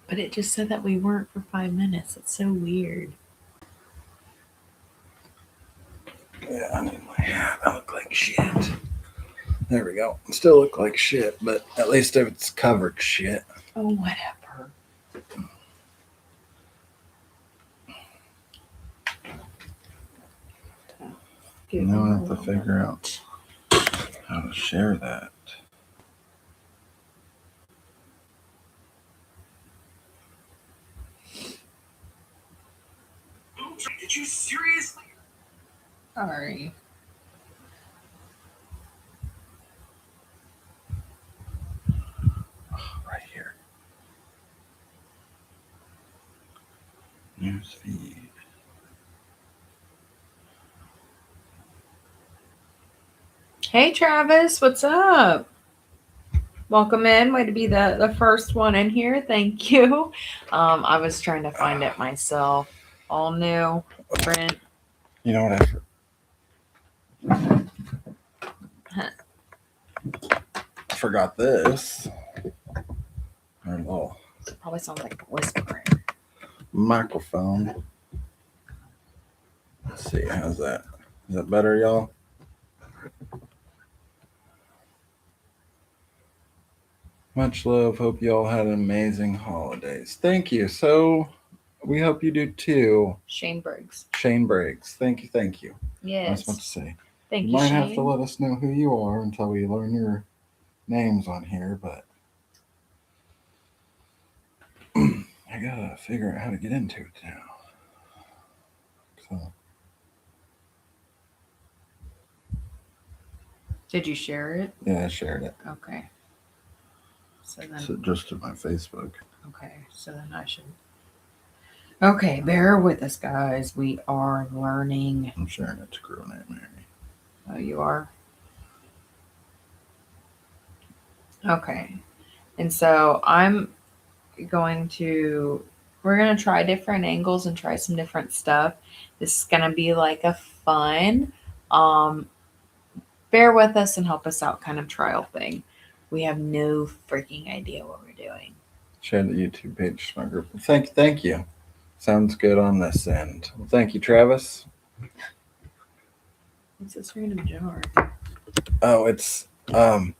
But it just said that we weren't for 5 minutes. It's so weird. Yeah, I need my hat. I look like shit. There we go. Still look like shit, but at least if it's covered shit. Oh, whatever. Now I have to figure out how to share that. Did you seriously? Sorry. Right here. News feed. Hey, Travis, what's up? Welcome in. Way to be the first one in here. Thank you. I was trying to find it myself. All new print. You know what I forgot this. Our little It probably sounds like whispering. microphone. Let's see, how's that? Is that better, y'all? Much love. Hope you all had amazing holidays. Thank you. So we hope you do too. Shane Briggs. Shane Briggs. Thank you. Thank you. Yes. I was about to say. Thank You you, might Shane. have to let us know who you are until we learn your names on here, but I gotta figure out how to get into it now. So Did you share it? yeah, I shared it. Okay. So then. So just to my Facebook. Okay. So then I should. Okay, bear with us, guys. We are learning. I'm sharing it to Girl Named Mary. Oh, you are? Okay. And so we're going to try different angles and try some different stuff. This is going to be like a fun, bear with us and help us out kind of trial thing. We have no freaking idea what we're doing. Share the YouTube page to my group. Thank you. Sounds good on this end. Well, thank you, Travis. What's this random jar? Oh, it's Oh,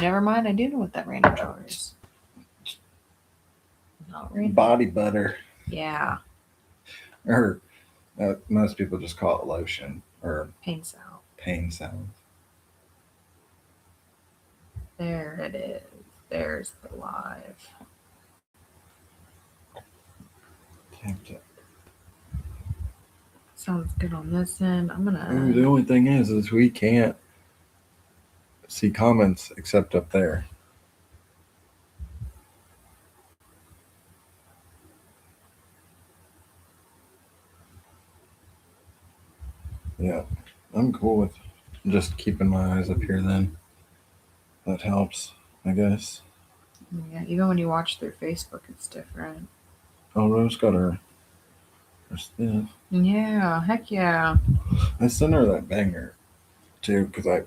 never mind. I do know what that random jar is. Not random. body butter. Yeah. Or most people just call it lotion or Pain salve. pain salve. There it is. There's the live. Sounds good on this end. I'm gonna. Ooh, the only thing is we can't see comments except up there. Yeah, I'm cool with just keeping my eyes up here then. That helps, I guess. Yeah, even when you watch through Facebook, it's different. Oh, Rose got her stuff. Yeah, heck yeah. I sent her that banger too because I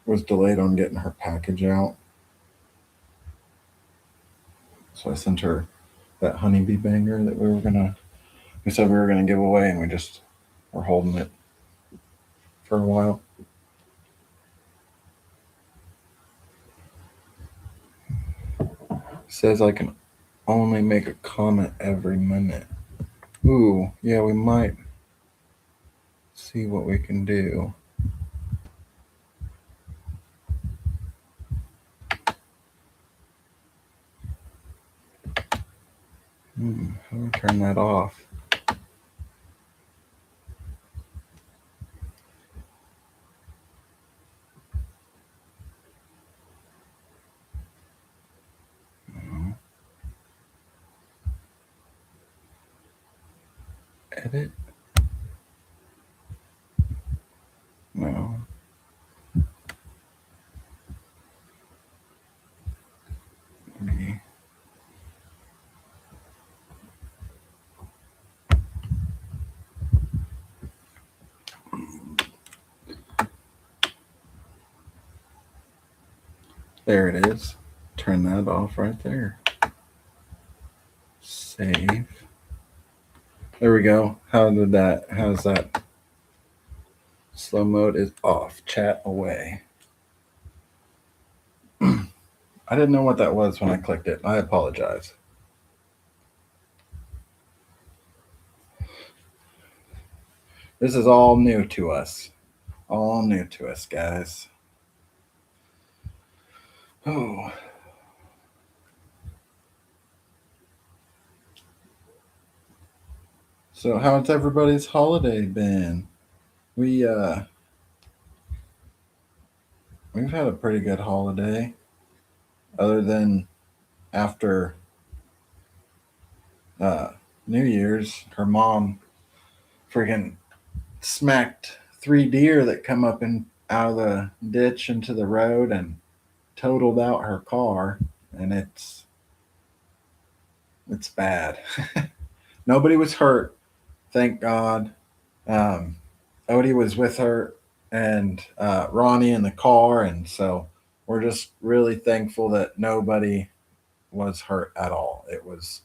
was delayed on getting her package out. So I sent her that honeybee banger that we said we were gonna give away, and we're holding it for a while. Says I can only make a comment every minute. Ooh, yeah, we might see what we can do. How do I turn that off? Edit? No. Maybe. There it is. Turn that off right there. Save. There we go. How's that? Slow mode is off. Chat away. I didn't know what that was when I clicked it. I apologize. This is all new to us. All new to us, guys. Oh. So how's everybody's holiday been? We've had a pretty good holiday. Other than after New Year's, her mom freaking smacked 3 deer that come up out of the ditch into the road and totaled out her car, and it's bad. Nobody was hurt, thank God. Odie was with her and Ronnie in the car, and so we're just really thankful that nobody was hurt at all. It was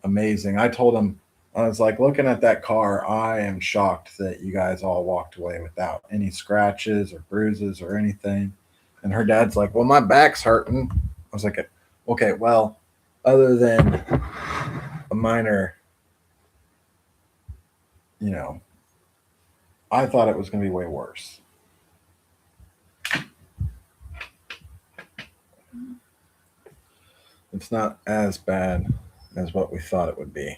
amazing. I told him, I was like, looking at that car, I am shocked that you guys all walked away without any scratches or bruises or anything. And her dad's like, well, my back's hurting. I was like, okay, well, other than a minor, I thought it was going to be way worse. It's not as bad as what we thought it would be.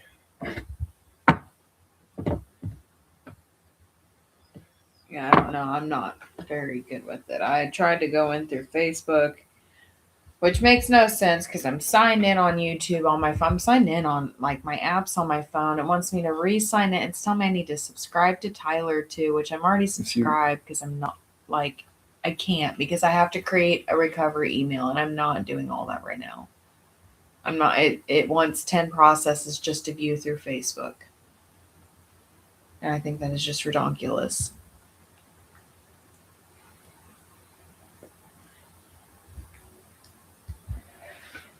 Yeah, I don't know. I'm not very good with it. I tried to go in through Facebook, which makes no sense because I'm signed in on YouTube on my phone. I'm signed in on like my apps on my phone. It wants me to re-sign it. It's telling me I need to subscribe to Tyler too, which I'm already subscribed because I'm not I can't because I have to create a recovery email and I'm not doing all that right now. I'm not. It wants 10 processes just to view through Facebook, and I think that is just ridiculous.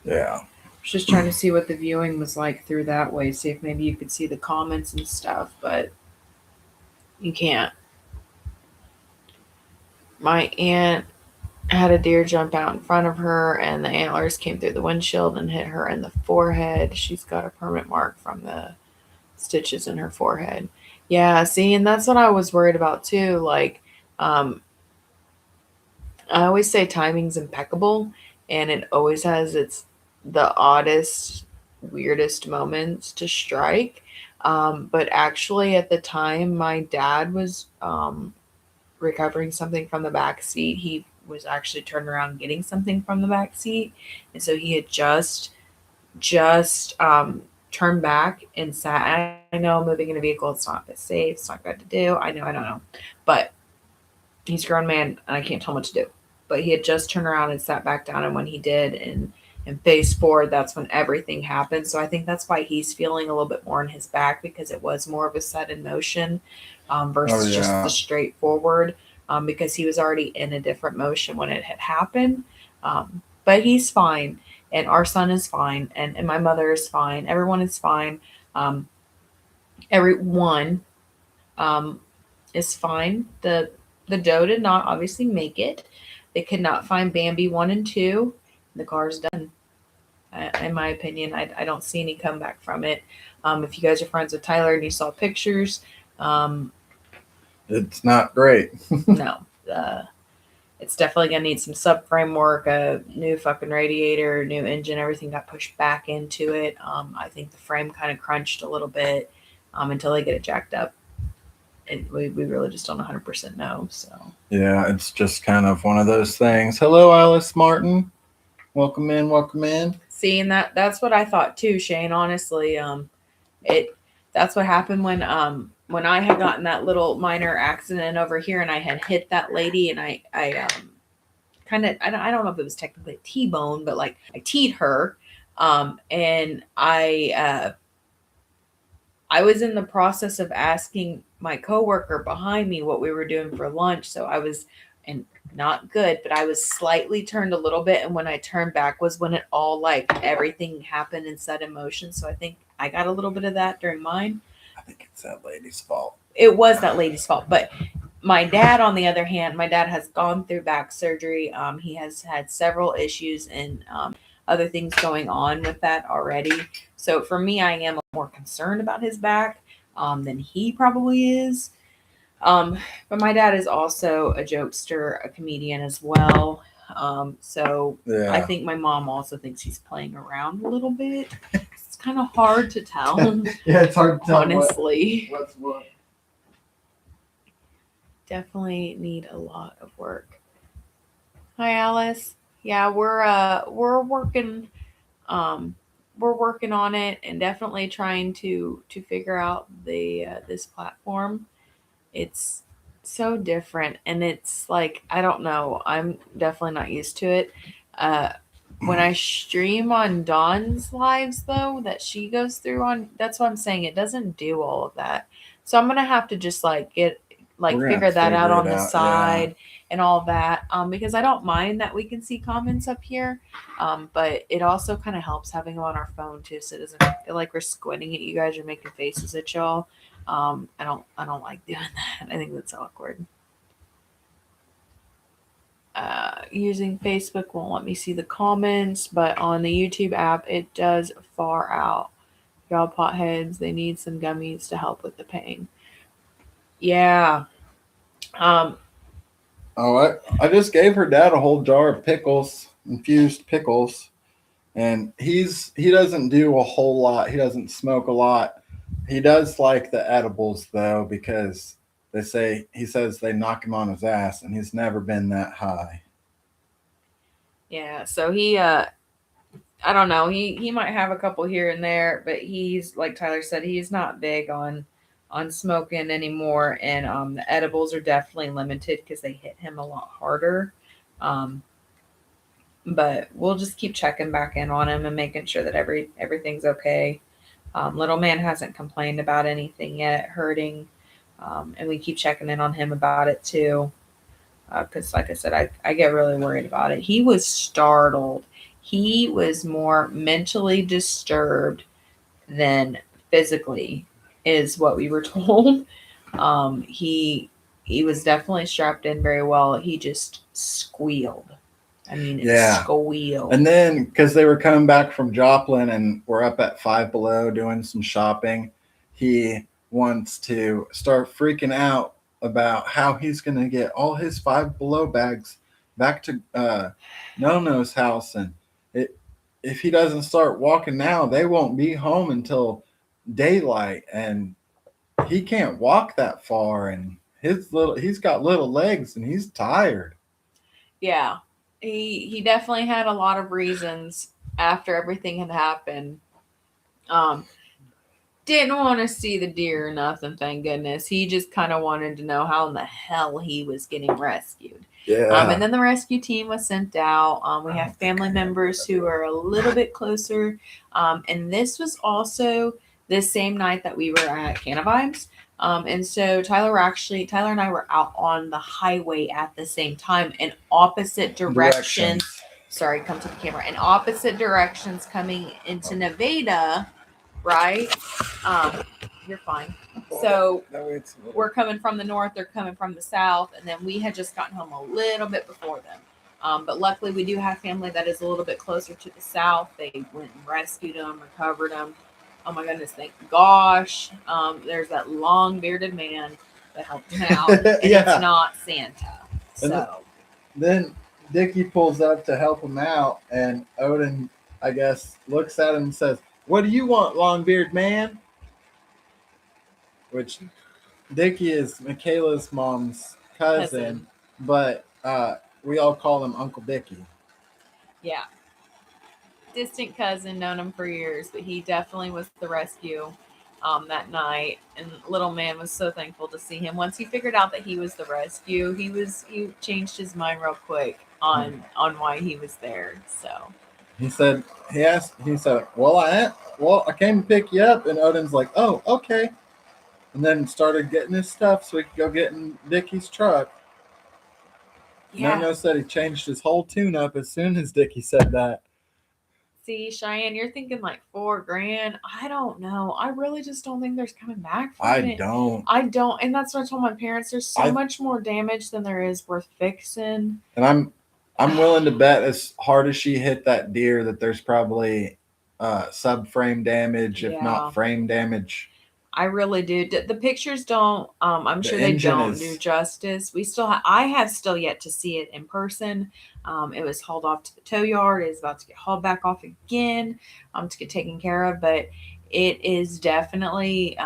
Yeah. I was just trying to see what the viewing was like through that way. See if maybe you could see the comments and stuff, but you can't. My aunt had a deer jump out in front of her, and the antlers came through the windshield and hit her in the forehead. She's got a permanent mark from the stitches in her forehead. Yeah, see, and that's what I was worried about too. I always say timing's impeccable, and it always has the oddest, weirdest moments to strike. But actually, at the time, my dad was recovering something from the back seat. He was actually turning around getting something from the back seat, and so he had just turned back and sat. I know moving in a vehicle, it's not safe. It's not good to do. I don't know, but he's a grown man, and I can't tell him what to do. But he had just turned around and sat back down, and when he did, and faced forward, that's when everything happened. So I think that's why he's feeling a little bit more in his back because it was more of a sudden motion versus just the straightforward because he was already in a different motion when it had happened. But he's fine, and our son is fine, and my mother is fine. Everyone is fine. Everyone is fine. The doe did not obviously make it. They could not find Bambi 1 and 2. The car's done. In my opinion, I don't see any comeback from it. If you guys are friends with Tyler and you saw pictures, it's not great. No. It's definitely going to need some subframe work, a new fucking radiator, new engine. Everything got pushed back into it. I think the frame kind of crunched a little bit until they get it jacked up. And we really just don't 100% know. So yeah, it's just kind of one of those things. Hello, Alice Martin. Welcome in. Welcome in. See, and that's what I thought too, Shane. Honestly, that's what happened when I had gotten that little minor accident over here, and I had hit that lady, and I kind of I don't know if it was technically a T-bone, but like I T'd her, and I was in the process of asking my coworker behind me what we were doing for lunch, so I was, and not good, but I was slightly turned a little bit. And when I turned back was when it all like everything happened in set in motion. So I think I got a little bit of that during mine. I think it's that lady's fault. It was that lady's fault. But my dad, on the other hand, my dad has gone through back surgery. He has had several issues and other things going on with that already. So for me, I am more concerned about his back than he probably is. But my dad is also a jokester, a comedian as well. So Yeah. I think my mom also thinks he's playing around a little bit. It's kind of hard to tell, Yeah, it's hard to tell honestly. what's what. Definitely need a lot of work. Hi, Alice. Yeah, we're working on it and definitely trying to figure out the this platform. It's so different and it's like I don't know. I'm definitely not used to it. When I stream on Dawn's lives though, that she goes through on, that's what I'm saying. It doesn't do all of that. So I'm gonna have to just like get like We're gonna figure have to that out figure on it the out, yeah. side and all that. Because I don't mind that we can see comments up here. But it also kind of helps having them on our phone too, so it doesn't feel like we're squinting at you guys or making faces at y'all. I don't like doing that. I think that's awkward. Using Facebook won't let me see the comments, but on the YouTube app it does far out. Y'all potheads, they need some gummies to help with the pain. Yeah. Oh, I just gave her dad a whole jar of pickles, infused pickles, and he doesn't do a whole lot. He doesn't smoke a lot. He does like the edibles though, because he says they knock him on his ass, and he's never been that high. Yeah, so he I don't know, he might have a couple here and there, but he's like Tyler said, he's not big on smoking anymore, and the edibles are definitely limited because they hit him a lot harder. But we'll just keep checking back in on him and making sure that everything's okay. Little man hasn't complained about anything yet hurting, and we keep checking in on him about it too. Because, like I said, I get really worried about it. He was startled. He was more mentally disturbed than physically, is what we were told. He was definitely strapped in very well. He just squealed. I mean, Yeah. squealed. And then because they were coming back from Joplin and we're up at Five Below doing some shopping, he wants to start freaking out about how he's going to get all his Five Below bags back to Nono's house. And if he doesn't start walking now, they won't be home until daylight. And he can't walk that far. And he's got little legs and he's tired. Yeah. He definitely had a lot of reasons after everything had happened. Didn't want to see the deer or nothing, thank goodness. He just kind of wanted to know how in the hell he was getting rescued. Yeah. And then the rescue team was sent out. We have family members who are a little bit closer. And this was also the same night that we were at Canna Vibes. And so Tyler and I were out on the highway at the same time in opposite directions. Sorry, come to the camera. In opposite directions coming into Nevada, right? You're fine. So we're coming from the north, they're coming from the south, and then we had just gotten home a little bit before them. But luckily we do have family that is a little bit closer to the south. They went and rescued them, recovered them. Oh my goodness, thank gosh. There's that long bearded man that helped him out. And Yeah. It's not Santa. So then Dickie pulls up to help him out, and Odin, I guess, looks at him and says, "What do you want, long-beard man?" Which Dickie is Michaela's mom's cousin. But we all call him Uncle Dickie. Yeah. Distant cousin, known him for years, but he definitely was the rescue that night. And little man was so thankful to see him. Once he figured out that he was the rescue, he changed his mind real quick on why he was there. So he said, well, I came to pick you up. And Odin's like, "Oh, okay." And then started getting his stuff so we could go get in Dickie's truck. Yeah. No said he changed his whole tune up as soon as Dickie said that. See, Cheyenne, you're thinking like $4,000. I don't know. I really just don't think there's coming back from I it. don't. I don't, and that's what I told my parents. There's so I- much more damage than there is worth fixing. And I'm willing to bet as hard as she hit that deer that there's probably subframe damage, if Yeah. not frame damage. I really do. The pictures don't. I'm The sure they engine don't is- do justice. We still. I have still yet to see it in person. It was hauled off to the tow yard. It's about to get hauled back off again. To get taken care of. But it is definitely.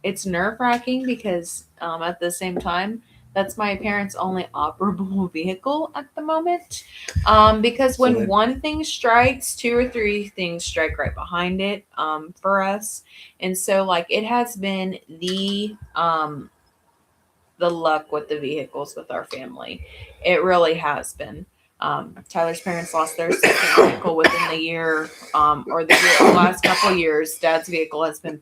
It's nerve wracking because at the same time, that's my parents' only operable vehicle at the moment. Because So when they- one thing strikes, two or three things strike right behind it. For us. And so like it has been the luck with the vehicles with our family. It really has been. Tyler's parents lost their second vehicle within the year, or the last couple of years. Dad's vehicle has been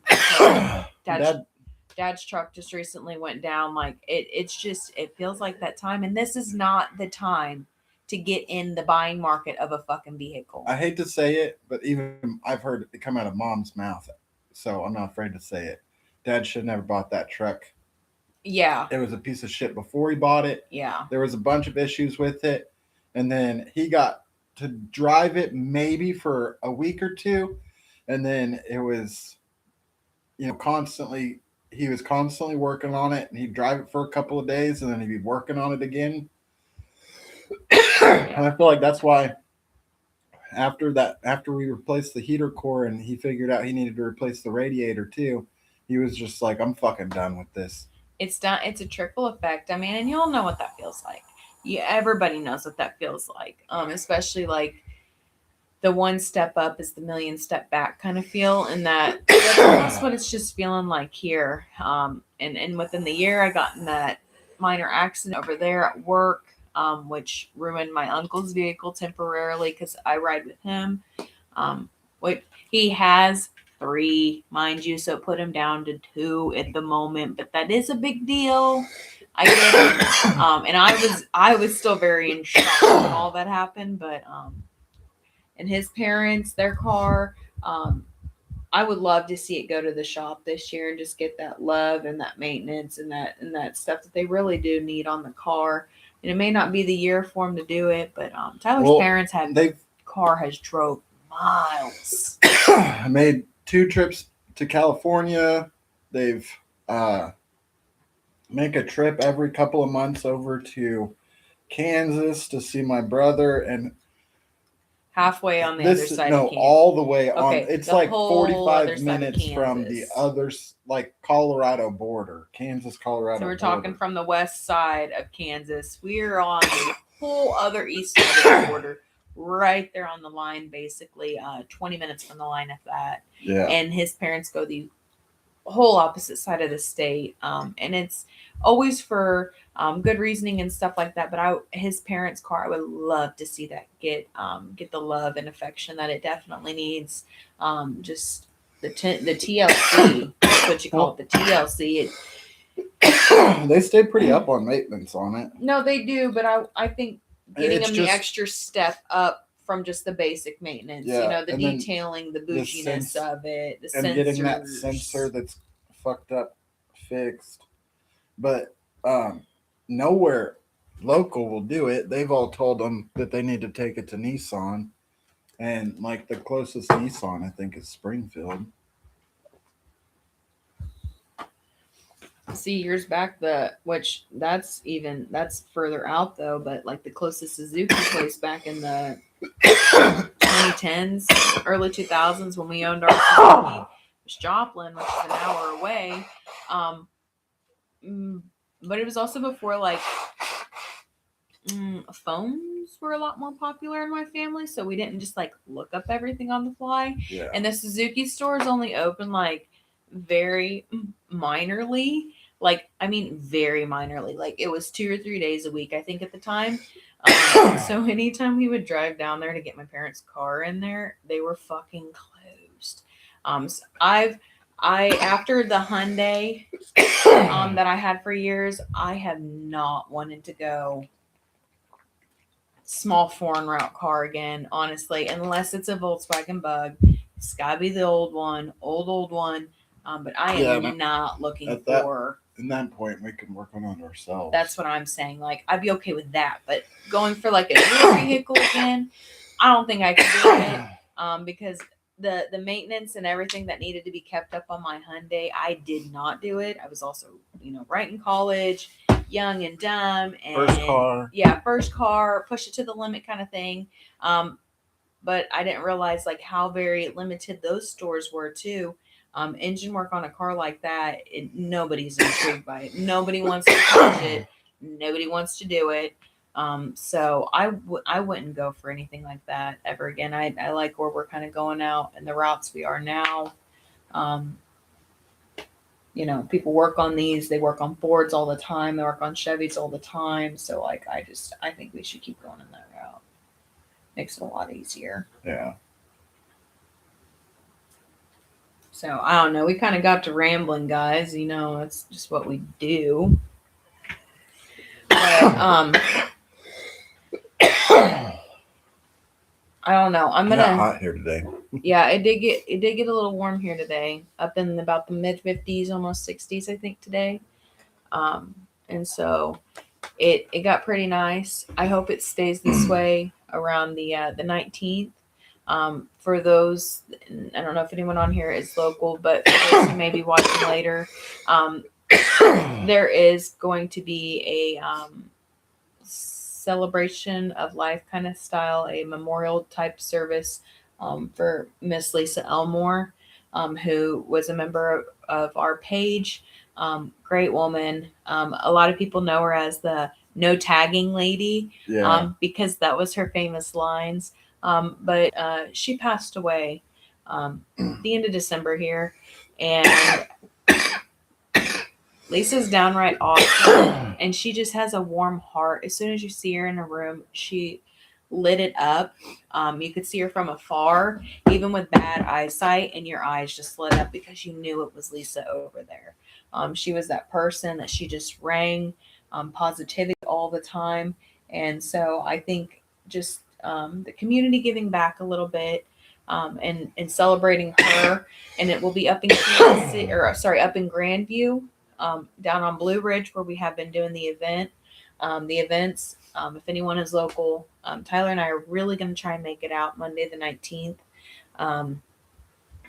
Dad's truck just recently went down. Like it's just it feels like that time, and this is not the time to get in the buying market of a fucking vehicle. I hate to say it, but even I've heard it come out of Mom's mouth, so I'm not afraid to say it. Dad should have never bought that truck. Yeah, It was a piece of shit before he bought it. yeah. There was a bunch of issues with it, and then he got to drive it maybe for a week or two, and then it was, constantly. He was constantly working on it, and he'd drive it for a couple of days, and then he'd be working on it again. And I feel like that's why after we replaced the heater core and he figured out he needed to replace the radiator too, he was just like, I'm fucking done with this. It's done. It's a trickle effect. I mean, and you'll know what that feels like. Yeah, everybody knows what that feels like. Especially like the one step up is the million step back kind of feel, and that's what it's just feeling like here. And within the year, I got in that minor accident over there at work, which ruined my uncle's vehicle temporarily because I ride with him. He has 3, mind you, so put him down to 2 at the moment, but that is a big deal. I get it. And I was still very in shock when all that happened, but and his parents, their car, I would love to see it go to the shop this year and just get that love and that maintenance and that stuff that they really do need on the car. And it may not be the year for them to do it, but Tyler's parents car has drove miles. Made 2 trips to California. They've make a trip every couple of months over to Kansas to see my brother, and halfway on the other side of Kansas. all the way on. Okay, It's the like whole other 45 side of minutes from the Kansas. other, like Colorado border, Kansas, Colorado. So we're border. talking from the west side of Kansas. We're on the whole other east side of the border, right there on the line, basically 20 minutes from the line of that. Yeah. And his parents go the whole opposite side of the state. And it's always for good reasoning and stuff like that. But his parents' car, I would love to see that get the love and affection that it definitely needs. Just the TLC, that's what you call it, the TLC. They stay pretty up on maintenance on it. No, they do, but I think getting It's them the just- extra step up from just the basic maintenance, Yeah, the and then detailing, the bouginess sense- of it, the and sensors. getting that sensor that's fucked up fixed. But nowhere local will do it. They've all told them that they need to take it to Nissan, and like the closest Nissan I think is Springfield. See, years back, that's further out though, but like the closest Suzuki place back in the 2010s, early 2000s when we owned our Suzuki was Joplin, which is an hour away. But it was also before like phones were a lot more popular in my family, so we didn't just like look up everything on the fly. Yeah. And the Suzuki stores only open like very minorly. Like, I mean, very minorly. Like, it was 2 or 3 days a week, I think, at the time. So anytime we would drive down there to get my parents' car in there, they were fucking closed. So after the Hyundai that I had for years, I have not wanted to go small foreign route car again, honestly, unless it's a Volkswagen Bug. It's gotta be the old one, old one. But I am Yeah, not looking at that- for. At that point, we can work on it ourselves. That's what I'm saying. Like, I'd be okay with that, but going for like a new vehicle again, I don't think I could do it. Because the maintenance and everything that needed to be kept up on my Hyundai, I did not do it. I was also, right in college, young and dumb, and First car. Yeah, first car, push it to the limit kind of thing. But I didn't realize like how very limited those stores were too. Engine work on a car like that, nobody's intrigued by it. Nobody wants to touch it. Nobody wants to do it. So I wouldn't go for anything like that ever again. I like where we're kind of going out and the routes we are now. People work on these. They work on Fords all the time. They work on Chevys all the time. So like, I think we should keep going in that route. Makes it a lot easier. Yeah. So I don't know. We kind of got to rambling, guys. It's just what we do. But I don't know. I'm gonna. It's hot here today. Yeah, it did get a little warm here today, up in about the mid 50s, almost 60s, I think today. And so it got pretty nice. I hope it stays this way around the 19th. For those, I don't know if anyone on here is local, but for those who may be watching later, there is going to be a celebration of life kind of style, a memorial type service for Miss Lisa Elmore, who was a member of our page. Great woman. A lot of people know her as the no tagging lady, because that was her famous lines. But she passed away the end of December here, and Lisa's downright awesome, and she just has a warm heart. As soon as you see her in a room, she lit it up. You could see her from afar, even with bad eyesight, and your eyes just lit up because you knew it was Lisa over there. She was that person that she just rang positivity all the time. And so I think just the community giving back a little bit, and celebrating her, and it will be up in up in Grandview, down on Blue Ridge, where we have been doing the events. If anyone is local, Tyler and I are really going to try and make it out Monday the 19th.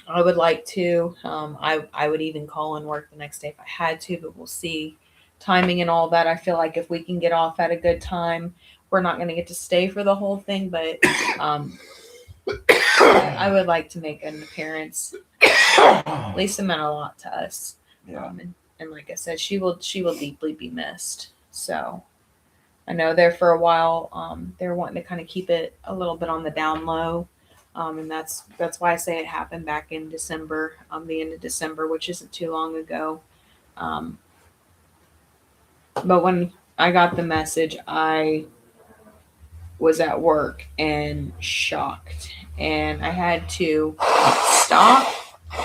I would like to. I would even call and work the next day if I had to, but we'll see timing and all that. I feel like if we can get off at a good time, we're not going to get to stay for the whole thing, but I would like to make an appearance. Lisa meant a lot to us. Yeah. And like I said, she will deeply be missed. So I know there for a while, they're wanting to kind of keep it a little bit on the down low. And that's why I say it happened back in December, the end of December, which isn't too long ago. But when I got the message, I was at work and shocked, and I had to stop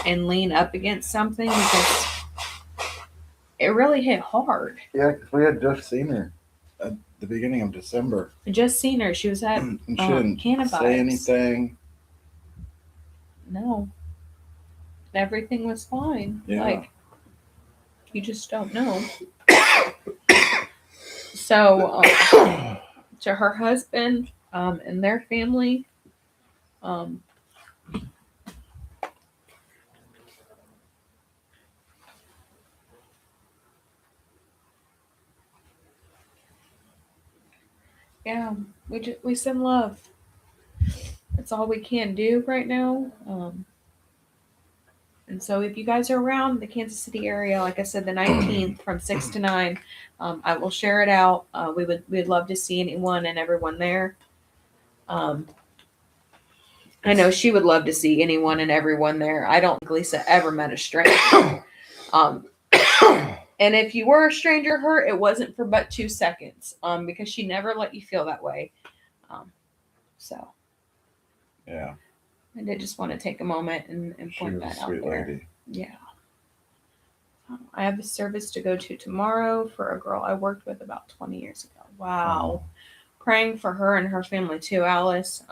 and lean up against something because it really hit hard. Yeah, because we had just seen her at the beginning of December. I just seen her. She was at And she didn't Cannabis. say anything. No. Everything was fine. Yeah. Like, you just don't know. So, to her husband and their family, yeah, we send love. That's all we can do right now. And so if you guys are around the Kansas City area, like I said, the 19th from 6 to 9, I will share it out. We'd love to see anyone and everyone there. I know she would love to see anyone and everyone there. I don't think Lisa ever met a stranger. And if you were a stranger to her, it wasn't for but 2 seconds, because she never let you feel that way. So Yeah. I did just want to take a moment and She point was a that out sweet there. lady. Yeah. I have a service to go to tomorrow for a girl I worked with about 20 years ago. Wow. praying for her and her family too, Alice.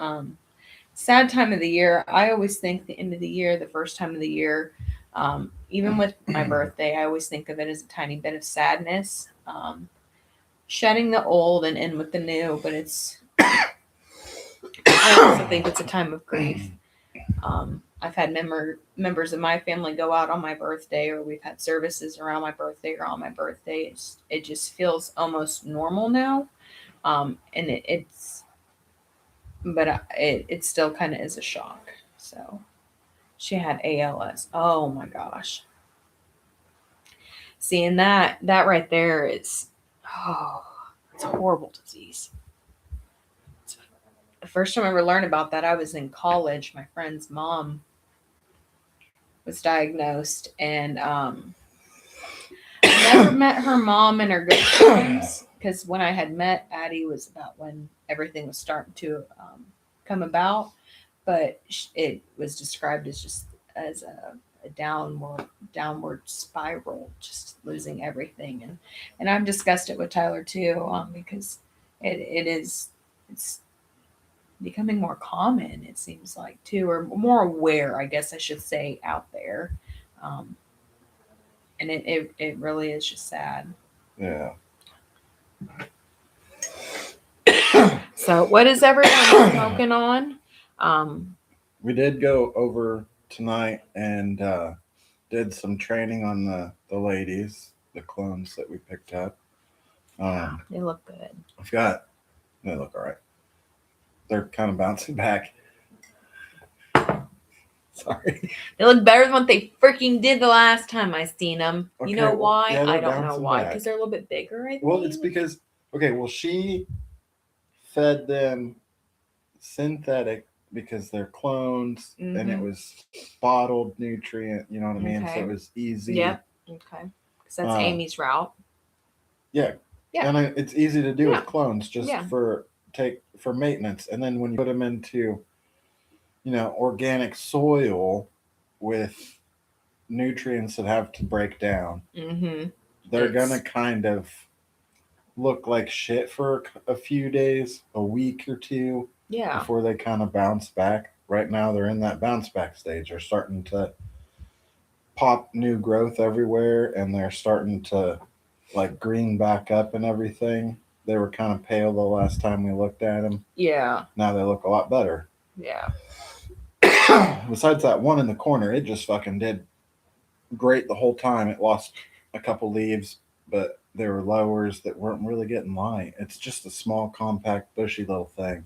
Sad time of the year. I always think the end of the year, the first time of the year, even with my birthday, I always think of it as a tiny bit of sadness. Shedding the old and in with the new, but I also think it's a time of grief. I've had members of my family go out on my birthday, or we've had services around my birthday or on my birthday. It just feels almost normal now, and it still kind of is a shock. So she had ALS. Oh my gosh, seeing that right there is, it's a horrible disease. The first time I ever learned about that, I was in college. My friend's mom was diagnosed, and I never met her mom and her good friends, because when I had met Addie was about when everything was starting to come about, but it was described as just as a downward spiral, just losing everything, and I've discussed it with Tyler too, because it's becoming more common, it seems like, too, or more aware, I guess I should say, out there. And it really is just sad. Yeah. So what is everyone smoking on? We did go over tonight and did some training on the ladies, the clones that we picked up. They look good. They look all right. They're kind of bouncing back. Sorry. They look better than what they freaking did the last time I seen them. Okay, You know why? yeah, I don't know bouncing why. back. Because they're a little bit bigger, I think. Well, it's because, she fed them synthetic because they're clones, and it was bottled nutrient, you know what I mean? Okay. So it was easy. Yep. Okay. Because that's Amy's route. Yeah. Yeah. And it's easy to do Yeah. with clones, just for maintenance. And then when you put them into, organic soil with nutrients that have to break down, they're gonna kind of look like shit for a few days, a week or two, before they kind of bounce back. Right now they're in that bounce back stage. They're starting to pop new growth everywhere, and they're starting to like green back up and everything. They were kind of pale the last time we looked at them. Yeah. Now they look a lot better. Yeah. Besides that one in the corner, it just fucking did great the whole time. It lost a couple leaves, but they were lowers that weren't really getting light. It's just a small, compact, bushy little thing.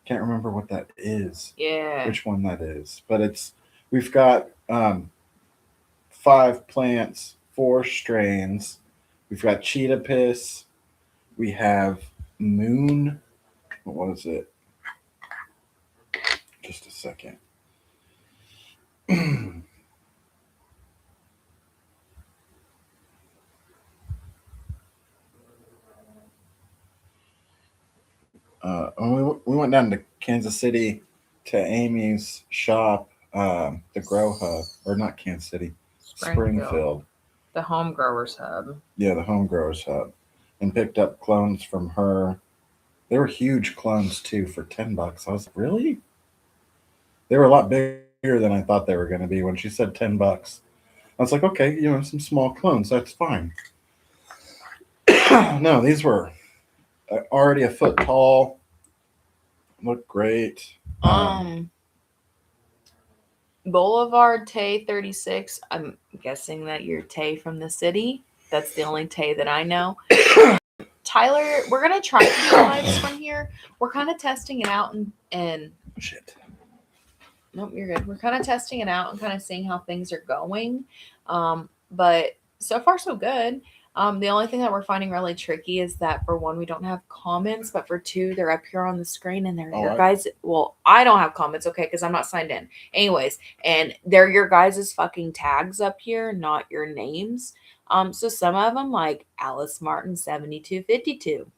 Can't remember what that is. Yeah. Which one that is. But we've got 5 plants, 4 strains. We've got cheetah piss. We have moon. What is it? Just a second. We went down to Kansas City to Amy's shop, the Grow Hub, or not Kansas City, Springfield. The Home Growers Hub. Yeah, the Home Growers Hub, and picked up clones from her. They were huge clones too for $10. I was like, really? They were a lot bigger than I thought they were going to be. When she said $10, I was like, okay, some small clones, that's fine. No, these were already a foot tall. Look great. Boulevard Tay 36. I'm guessing that you're Tay from the city. That's the only Tay that I know. Tyler, we're gonna try to do a live one here. We're kind of testing it out and shit. Nope, you're good. We're kind of testing it out and kind of seeing how things are going. But so far so good. The only thing that we're finding really tricky is that, for one, we don't have comments, but for two, they're up here on the screen and they're your guys. Well, I don't have comments, okay, because I'm not signed in. Anyways, and they're your guys' fucking tags up here, not your names. So some of them, like Alice Martin 7252.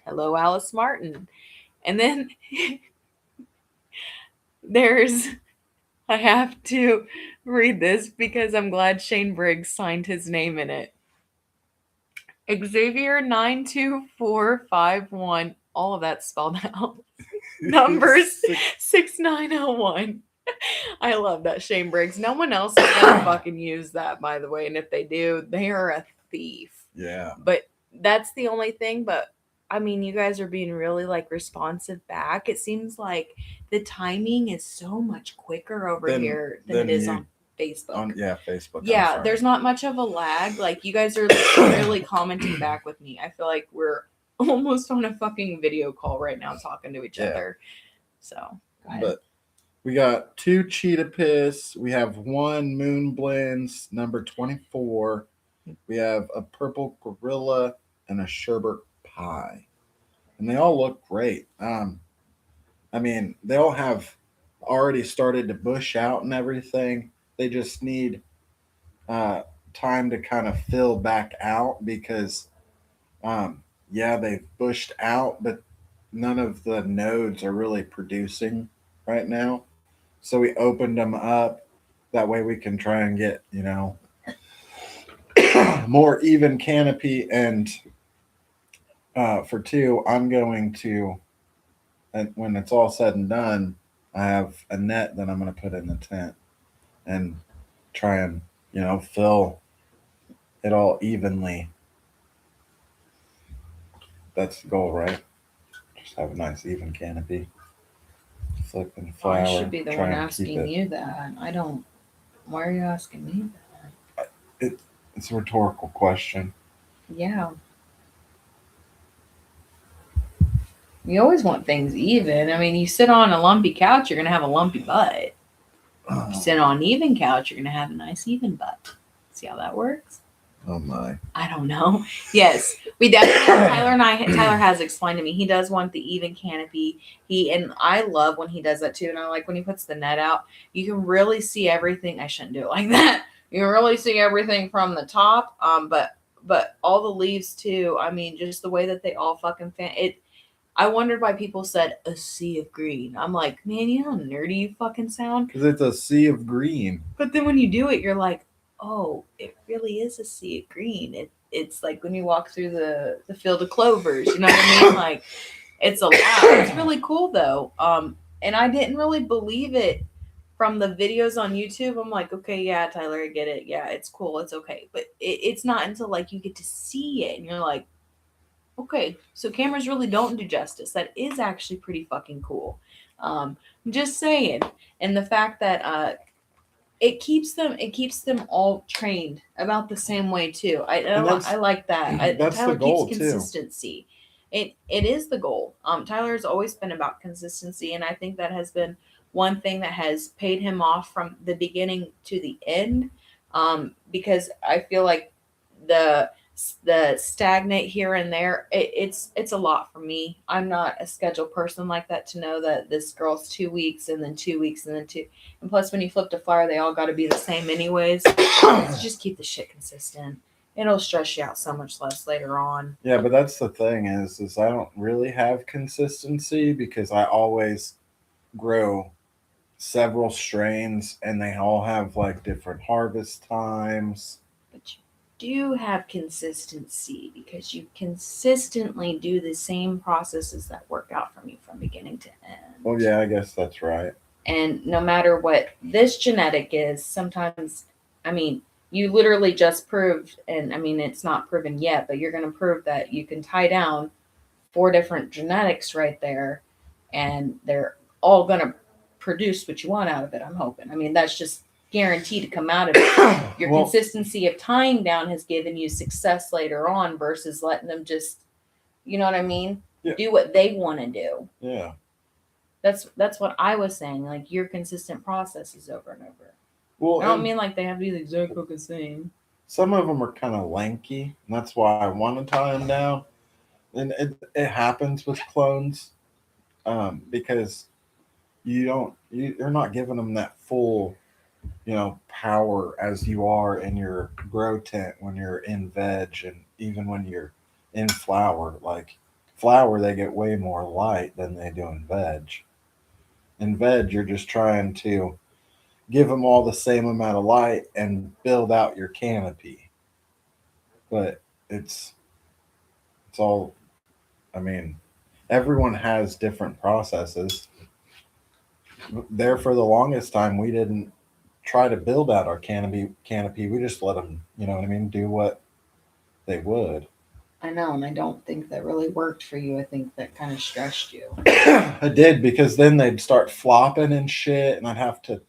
Hello, Alice Martin. And then I have to read this because I'm glad Shane Briggs signed his name in it. Xavier 92451. all of that spelled out. Numbers Six- 6901. I love that, Shane Briggs. No one else is gonna fucking use that, by the way. And if they do, they are a thief. Yeah. But that's the only thing. But I mean, you guys are being really like responsive back. It seems like the timing is so much quicker over here than it is on Facebook. Facebook. Yeah, there's not much of a lag. Like, you guys are really commenting back with me. I feel like we're almost on a fucking video call right now talking to each other. So, go ahead. But we got 2 Cheetah Piss. We have 1 Moon Blends, number 24. We have a Purple Gorilla and a Sherbet Pie. And they all look great. I mean, they all have already started to bush out and everything. They just need time to kind of fill back out because, they've bushed out, but none of the nodes are really producing right now. So we opened them up. That way we can try and get, more even canopy. And for 2, I'm going to, and when it's all said and done, I have a net that I'm going to put in the tent and try and, fill it all evenly. That's the goal, right? Just have a nice even canopy. Flipping flower. I should be the try one and keep asking it. you that. I don't. Why are you asking me that? It's a rhetorical question. Yeah. You always want things even. I mean, you sit on a lumpy couch, you're going to have a lumpy butt. If you sit on an even couch, you're going to have a nice even butt. See how that works? Oh my. I don't know. Yes, we definitely. Tyler has explained to me he does want the even canopy. And I love when he does that too. And I like when he puts the net out. You can really see everything. I shouldn't do it like that. You can really see everything from the top. But all the leaves too. I mean, just the way that they all fucking it. I wondered why people said a sea of green. I'm like, man, you know how nerdy you fucking sound. Because it's a sea of green. But then when you do it, you're like, oh, it really is a sea of green. It's like when you walk through the field of clovers, you know what I mean? Like, it's a lot. It's really cool though. And I didn't really believe it from the videos on YouTube. I'm like, okay, yeah, Tyler, I get it. Yeah, it's cool. It's okay. But it's not until like you get to see it and you're like, okay, so cameras really don't do justice. That is actually pretty fucking cool. Just saying. And the fact that it keeps them all trained about the same way too. I like that. That's Tyler the goal, keeps too. consistency. It is the goal. Tyler has always been about consistency, and I think that has been one thing that has paid him off from the beginning to the end. Because I feel like the stagnate here and there, it's a lot for me. I'm not a scheduled person like that to know that this girl's 2 weeks and then 2 weeks and then 2. And plus, when you flip a flyer, they all got to be the same anyways. So just keep the shit consistent. It'll stress you out so much less later on. Yeah, but that's the thing is I don't really have consistency because I always grow several strains and they all have like different harvest times. But you do have consistency because you consistently do the same processes that work out from you from beginning to end. Well, yeah, I guess that's right. And no matter what this genetic is, sometimes, I mean, you literally just proved, and I mean, it's not proven yet, but you're going to prove that you can tie down 4 different genetics right there, and they're all going to produce what you want out of it, I'm hoping. I mean, that's just guaranteed to come out of it. Your consistency of tying down has given you success later on versus letting them just, you know what I mean? Yeah. Do what they want to do. Yeah. That's what I was saying. Like, your consistent processes over and over. Well, I don't mean like they have to be the exact fucking same. Some of them are kind of lanky, and that's why I want to tie them down. And it happens with clones, because you're not giving them that full, power as you are in your grow tent when you're in veg and even when you're in flower. Like flower, they get way more light than they do in veg. In veg, you're just trying to give them all the same amount of light and build out your canopy. But it's all, I mean, everyone has different processes. There for the longest time, we didn't try to build out our canopy. We just let them, you know what I mean, do what they would. I know, and I don't think that really worked for you. I think that kind of stressed you. I did, because then they'd start flopping and shit, and I'd have to.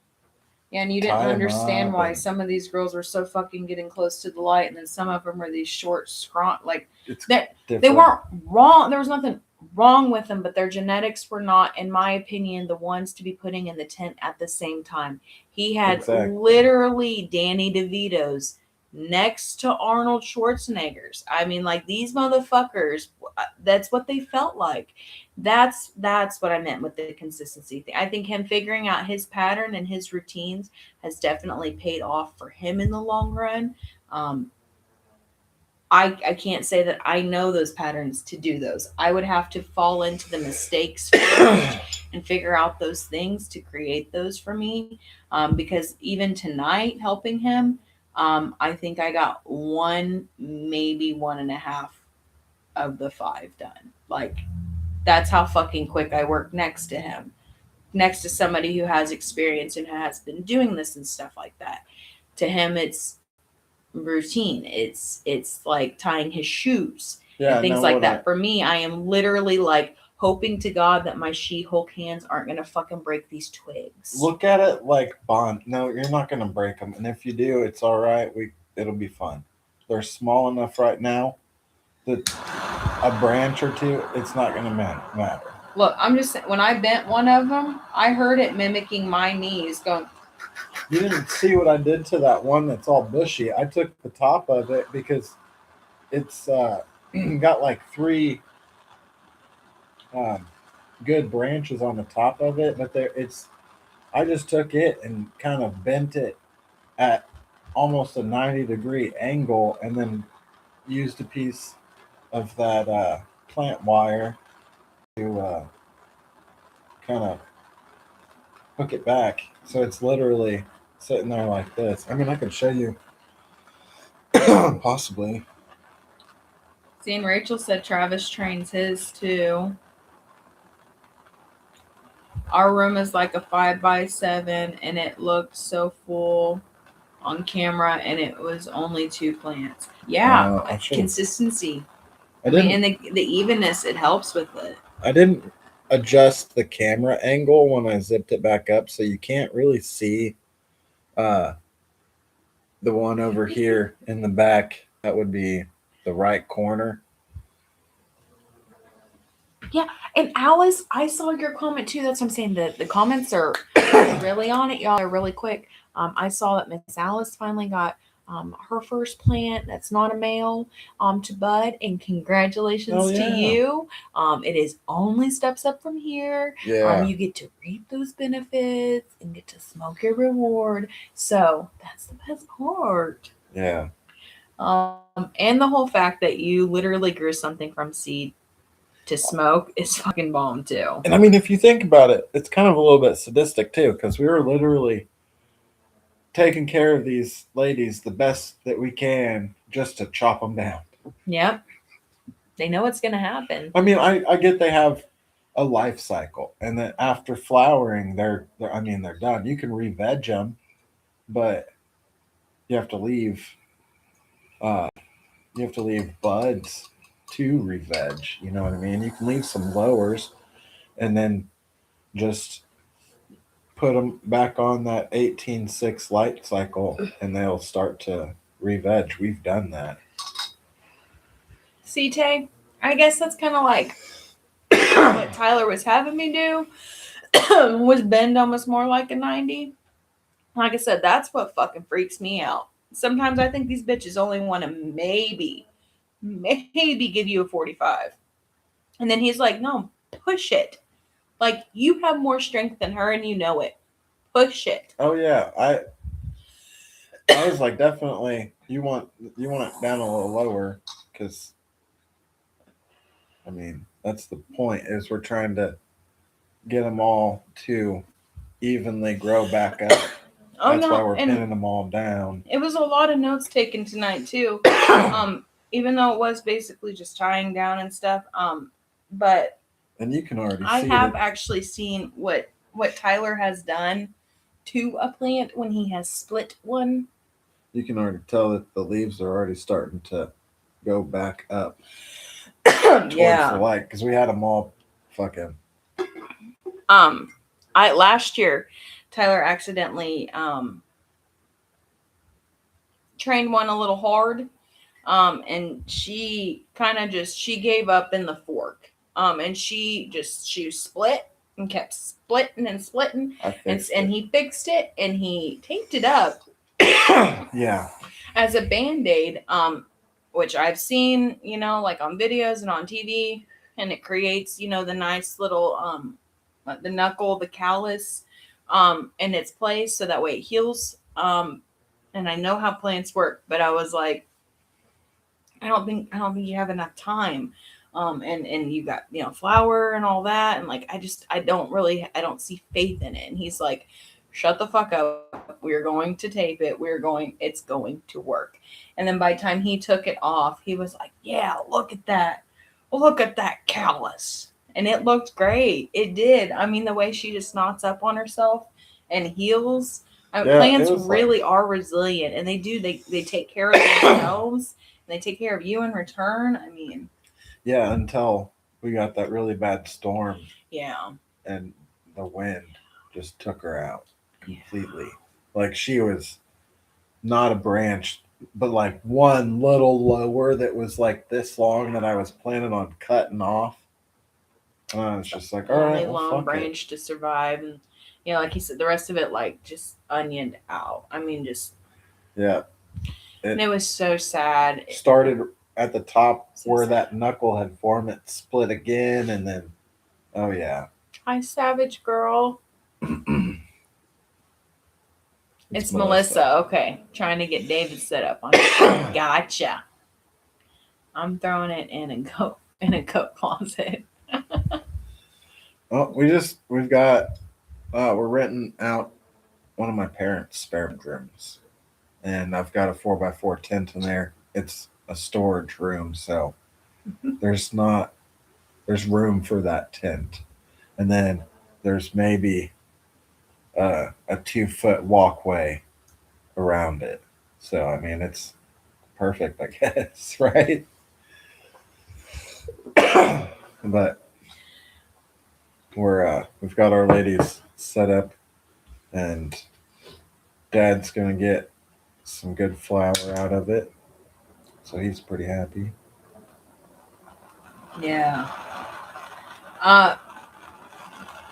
Yeah, and you didn't Tie 'em understand up why and- some of these girls were so fucking getting close to the light, and then some of them were these short, scrawny, like It's that. different. They weren't wrong. There was nothing wrong with them, but their genetics were not, in my opinion, the ones to be putting in the tent at the same time. He had Exactly. literally Danny DeVito's next to Arnold Schwarzenegger's. I mean, like these motherfuckers, that's what they felt like. That's what I meant with the consistency thing. I think him figuring out his pattern and his routines has definitely paid off for him in the long run. I can't say that I know those patterns to do those. I would have to fall into the mistakes first and figure out those things to create those for me. Because even tonight, helping him, I think I got one, maybe 1.5 of the 5 done. Like, that's how fucking quick I work next to him, next to somebody who has experience and has been doing this and stuff like that. To him, it's routine. It's like tying his shoes and things no, like what that. For me, I am literally like hoping to God that my She-Hulk hands aren't gonna fucking break these twigs. Look at it like bond. No, you're not gonna break them, and if you do, it's all right. It'll be fun. They're small enough right now that a branch or two, it's not gonna matter. Look, I'm just saying, when I bent one of them, I heard it mimicking my knees going. You didn't see what I did to that one that's all bushy. I took the top of it because it's got like 3 good branches on the top of it, but I just took it and kind of bent it at almost a 90-degree angle, and then used a piece of that plant wire to kind of hook it back. So it's literally sitting there like this. I mean, I could show you possibly. See, and Rachel said Travis trains his too. Our room is like a 5x7, and it looked so full on camera, and it was only 2 plants. Yeah, I should've- consistency. I I mean, didn't. and the evenness, it helps with it. I didn't adjust the camera angle when I zipped it back up, so you can't really see uh, the one over here in the back. That would be the right corner. And Alice, I saw your comment too. That's what I'm saying. The comments are really on it, y'all. Are really quick. I saw that Miss Alice finally got her first plant that's not a male to bud, and congratulations Oh, to yeah. you. It is only steps up from here. Yeah. You get to reap those benefits and get to smoke your reward. So that's the best part. Yeah. And the whole fact that you literally grew something from seed to smoke is fucking bomb too. And I mean, if you think about it, it's kind of a little bit sadistic too, because we were literally taking care of these ladies the best that we can just to chop them down. Yep. They know what's going to happen. I mean, I get they have a life cycle, and then after flowering, they're done. You can re-veg them, but you have to leave buds to re-veg. You know what I mean? You can leave some lowers, and then just put them back on that 18-6 light cycle, and they'll start to re-veg. We've done that. See, Tay, I guess that's kind of like what Tyler was having me do was bend almost more like a 90. Like I said, that's what fucking freaks me out. Sometimes I think these bitches only want to maybe give you a 45. And then he's like, no, push it. Like, you have more strength than her and you know it. Push it. Oh yeah, I was like, definitely you want it down a little lower, because I mean that's the point, is we're trying to get them all to evenly grow back up. Oh, That's no. why we're And pinning them all down. it was a lot of notes taken tonight too. Even though it was basically just tying down and stuff. But And you can already I see have it. actually seen what Tyler has done to a plant when he has split one. You can already tell that the leaves are already starting to go back up towards the light because we had them all fucking. I last year Tyler accidentally trained one a little hard. And she kind of just she gave up in the fork. And she split and kept splitting and splitting. I fixed And it. he fixed it and he taped it up Yeah. as a band-aid, which I've seen, like on videos and on TV, and it creates, the nice little the knuckle, the callus, in its place so that way it heals. And I know how plants work, but I was like, I don't think you have enough time. And you got, flour and all that. And like, I don't see faith in it. And he's like, shut the fuck up. We're going to tape it. It's going to work. And then by the time he took it off, he was like, yeah, look at that. Look at that callus. And it looked great. It did. I mean, the way she just knots up on herself and heals. Plants really are resilient, and they take care of themselves. They take care of you in return. I mean, yeah, until we got that really bad storm. Yeah. And the wind just took her out completely. Yeah. Like she was not a branch, but like one little lower that was like this long that I was planning on cutting off. And I was just like, all right, long branch to survive. And, like he said, the rest of it, like, just onioned out. I mean, just. Yeah. And it was so sad. Started at the top where that knuckle had formed. It split again, and then, oh yeah. Hi, Savage Girl. It's Melissa. Okay, trying to get David set up on it. Gotcha. I'm throwing it in a coat closet. Well, we're renting out one of my parents' spare bedrooms. And I've got a 4x4 tent in there. It's a storage room, so there's room for that tent. And then there's maybe a 2-foot walkway around it. So I mean, it's perfect, I guess, right? But we've got our ladies set up, and Dad's gonna get some good flour out of it, so he's pretty happy. Yeah.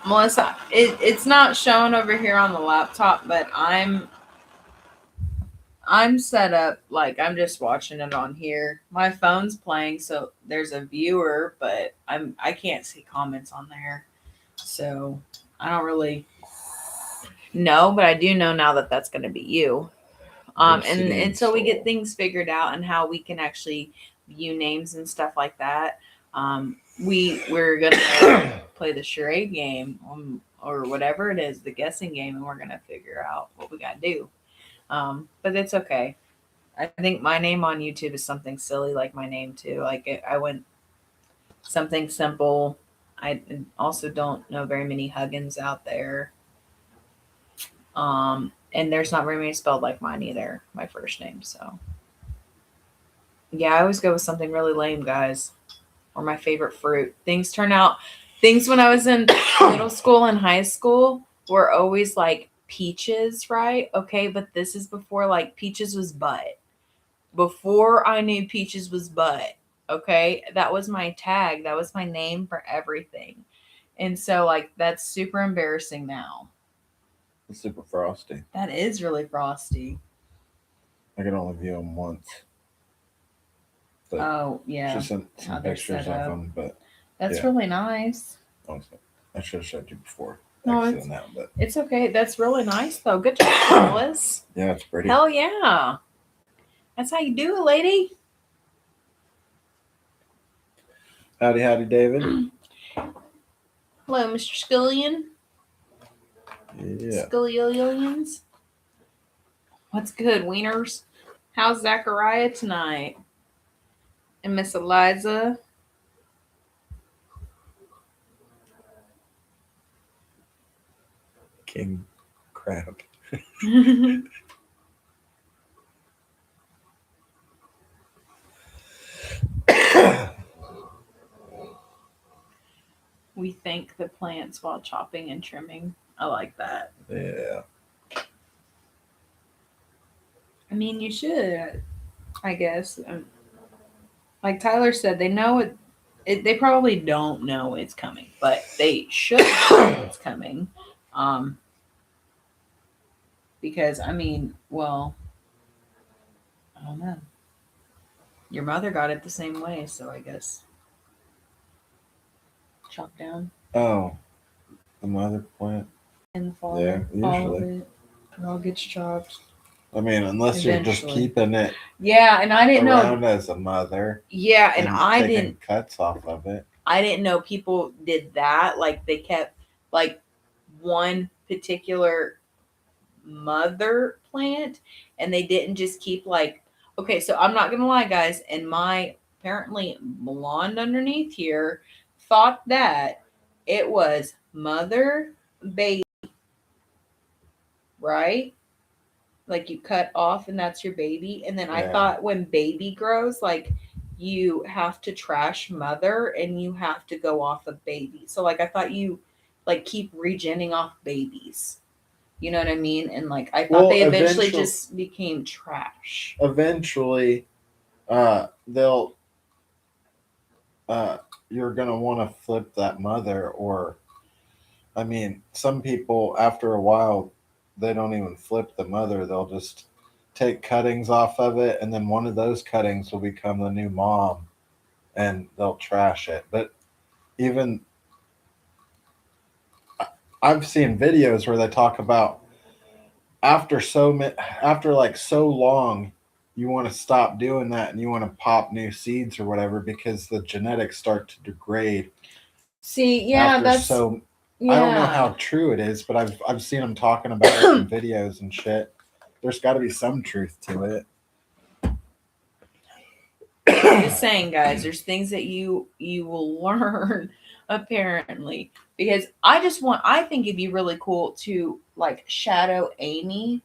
Melissa, it's not shown over here on the laptop, but I'm set up, like I'm just watching it on here. My phone's playing, so there's a viewer, but I can't see comments on there. So I don't really know, but I do know now that that's going to be you. And until we get things figured out and how we can actually view names and stuff like that, we're gonna play the charade game or whatever it is, the guessing game, and we're gonna figure out what we gotta do. But it's okay. I think my name on YouTube is something silly like my name too. Like I went something simple. I also don't know very many Huggins out there. And there's not very many spelled like mine either, my first name. So yeah, I always go with something really lame, guys. Or my favorite fruit. Things when I was in middle school and high school were always like peaches, right? Okay, but this is before like peaches was butt. Before I knew peaches was butt. Okay, that was my tag. That was my name for everything. And so like that's super embarrassing now. It's super frosty. That is really frosty. I can only view them once. But oh yeah, she sent some pictures of them, but that's really nice. I should have showed you before. No, it's okay. That's really nice though. Good job, Alice. Yeah, it's pretty. Hell yeah, that's how you do it, lady. Howdy, David. Hello, Mr. Scullion. Yeah. Scullions. What's good, wieners? How's Zachariah tonight? And Miss Eliza. king crab. We thank the plants while chopping and trimming. I like that. Yeah. I mean, you should, I guess. Like Tyler said, they know it. They probably don't know it's coming, but they should know it's coming. Because I mean, well, I don't know. Your mother got it the same way, so I guess chop down Oh, the mother plant. in the fall. Yeah, All of usually. it. It all gets chopped. I mean, unless you're just Eventually. keeping it Yeah, and I didn't around know. as a mother Yeah, and I taking didn't. cuts off of it. I didn't know people did that. Like they kept like one particular mother plant and they didn't just keep like, okay, so I'm not gonna lie, guys, and my apparently blonde underneath here thought that it was mother baby, right? Like you cut off and that's your baby. And then I Yeah. thought when baby grows, like you have to trash mother and you have to go off of baby. So like I thought you like keep regenning off babies. You know what I mean? And like I thought Well, they eventually eventually- just became trash. Eventually, they'll. You're gonna want to flip that mother, or, I mean, some people after a while, they don't even flip the mother. They'll just take cuttings off of it, and then one of those cuttings will become the new mom, and they'll trash it. But even I've seen videos where they talk about after after like so long, you want to stop doing that and you want to pop new seeds or whatever because the genetics start to degrade. See, yeah, after that's so yeah. I don't know how true it is, but I've seen them talking about it in videos and shit. There's got to be some truth to it. I'm just saying, guys, there's things that you will learn apparently. Because I think it'd be really cool to like shadow Amy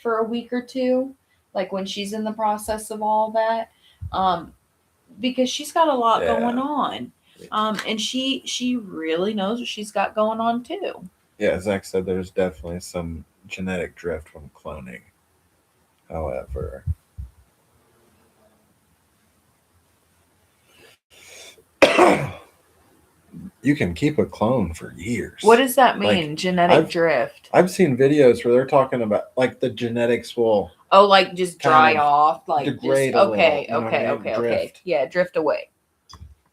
for a week or two, like when she's in the process of all that. Because she's got a lot Yeah. going on. And she really knows what she's got going on too. Yeah, Zach said there's definitely some genetic drift from cloning. However, you can keep a clone for years. What does that mean? Like, Genetic drift. I've seen videos where they're talking about like the genetics will Oh, like just dry kind of off, like degrade just a okay, little, you know what I mean? okay. Drift. Yeah, drift away.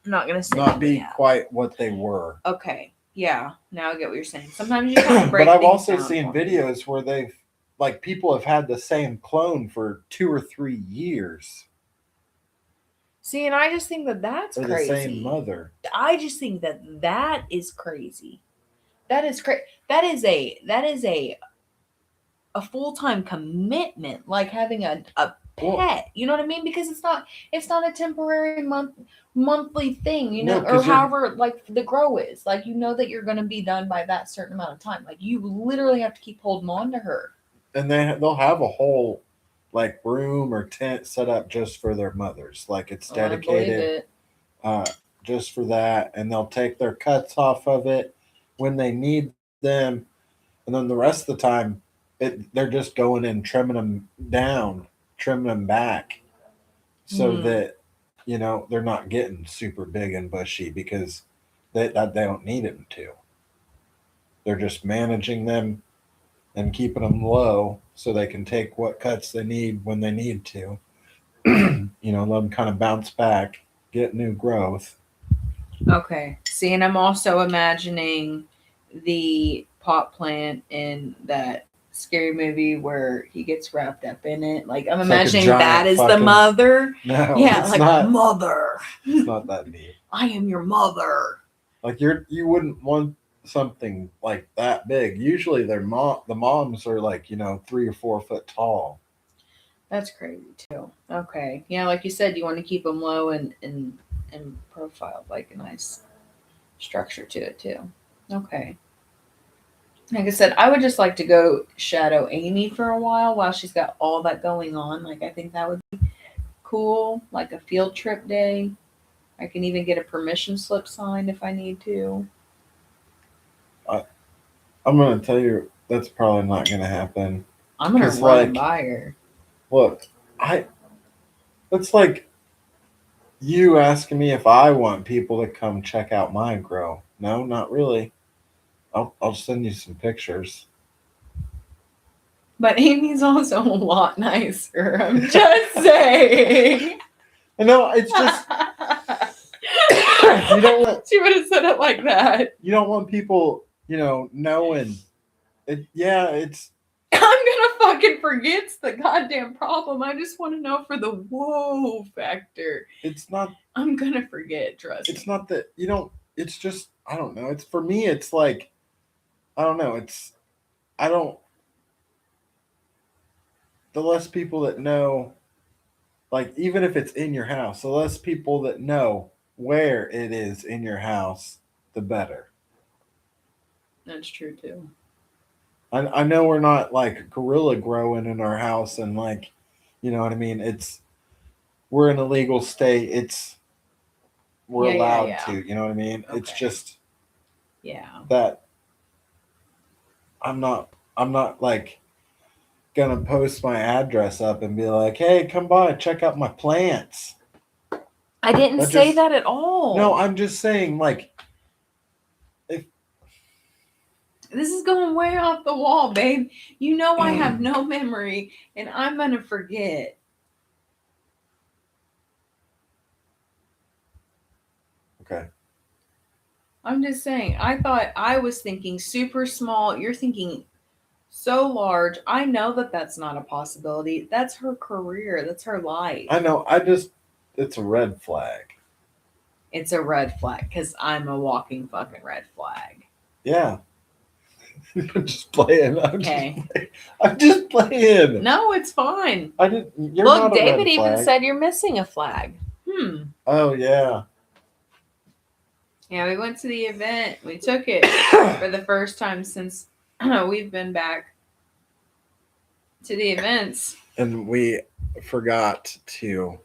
I'm not gonna say not be that. quite what they were. Okay. Yeah. Now I get what you're saying. Sometimes you just have to break But I've things also down seen for me. videos where they've like people have had the same clone for 2 or 3 years. See, and I just think that that's Or crazy. the same mother. I just think that is crazy. That is crazy. That is a full-time commitment, like having a Well- pet. You know what I mean? Because it's not a temporary monthly thing, you know, No, or 'cause you're- however like the grow is. Like you know that you're gonna be done by that certain amount of time. Like you literally have to keep holding on to her. And they'll have a whole like room or tent set up just for their mothers. Like it's Oh, I believe dedicated it. just for that, and they'll take their cuts off of it when they need them, and then the rest of the time they're just going in trimming them down, trimming them back so that they're not getting super big and bushy because they don't need them to. They're just managing them and keeping them low so they can take what cuts they need when they need to. Let them kind of bounce back, get new growth. Okay. See, and I'm also imagining the pot plant in that scary movie where he gets wrapped up in it. Like I'm It's like a imagining giant that is the fucking- mother. No, Yeah, it's like not. mother. It's not that deep. I am your mother. Like you wouldn't want something like that big. Usually the moms are like 3 or 4 foot tall. That's crazy too. Okay. Yeah, like you said, you want to keep them low and profiled, like a nice structure to it too. Okay. Like I said, I would just like to go shadow Amy for a while she's got all that going on. Like, I think that would be cool. Like a field trip day. I can even get a permission slip signed if I need to. I'm gonna tell you that's probably not gonna happen. I'm gonna 'Cause, run like, by her. Look, that's like you asking me if I want people to come check out my grow. No, not really. I'll send you some pictures. But Amy's also a lot nicer. I'm just saying. No, it's just you don't want She would have said it like that. you don't want people, knowing it. Yeah, it's I'm gonna fucking forget's the goddamn problem. I just want to know for the whoa factor. it's not I'm gonna forget, trust me. it's not that you don't. It's just I don't know. It's for me. It's like I don't know. I don't. The less people that know, like even if it's in your house, the less people that know where it is in your house, the better. That's true too. I know we're not like gorilla growing in our house and like, you know what I mean. We're in a legal state. We're Yeah, allowed yeah. to. You know what I mean. It's Okay. just Yeah. that I'm not like gonna post my address up and be like, hey, come by, check out my plants. I didn't That say just- that at all. No, I'm just saying like This is going way off the wall, babe. You know I have no memory and I'm gonna forget. okay. I'm just saying, I was thinking super small. You're thinking so large. I know that that's not a possibility. That's her career. That's her life. I know. It's a red flag. It's a red flag because I'm a walking fucking red flag. Yeah. I'm just playing. Okay. I'm just playing. No, it's fine. I didn't. You're Look, not a David red even flag. said you're missing a flag. Oh yeah. Yeah, we went to the event. We took it for the first time since we've been back to the events. And we forgot to.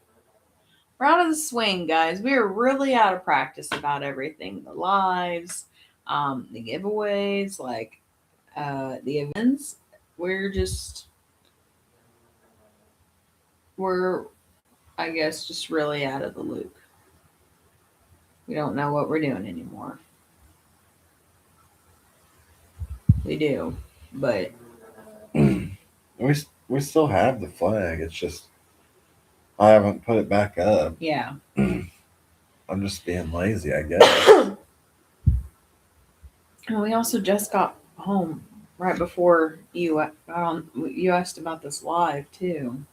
We're out of the swing, guys. We are really out of practice about everything. The lives, the giveaways, like the events. We're I guess just really out of the loop. We don't know what we're doing anymore. We do, but We still have the flag. It's just I haven't put it back up. yeah. I'm just being lazy, I guess. And we also just got home right before you got on. You asked about this live too,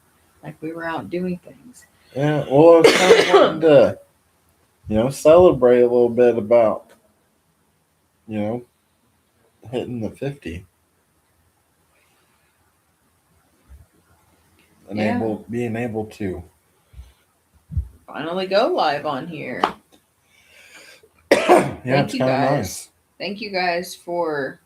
like we were out doing things. Yeah. Well, I was kind of wanting to, celebrate a little bit about, hitting the 50. Being able to. Finally, go live on here. Yeah, Thank it's you kind of guys. nice. Thank you guys for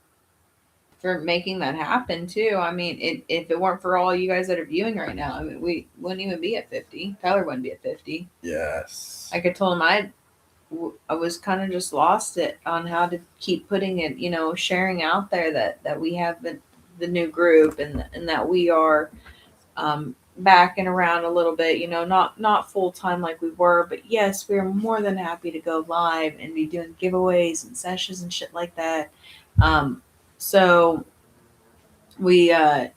making that happen too. I mean, if it weren't for all you guys that are viewing right now, I mean, we wouldn't even be at 50. Tyler wouldn't be at 50. Yes. Like I told him, I was kind of just lost it on how to keep putting it, sharing out there that we have the new group and that we are backing around a little bit, not full time like we were, but yes, we are more than happy to go live and be doing giveaways and sessions and shit like that. So we I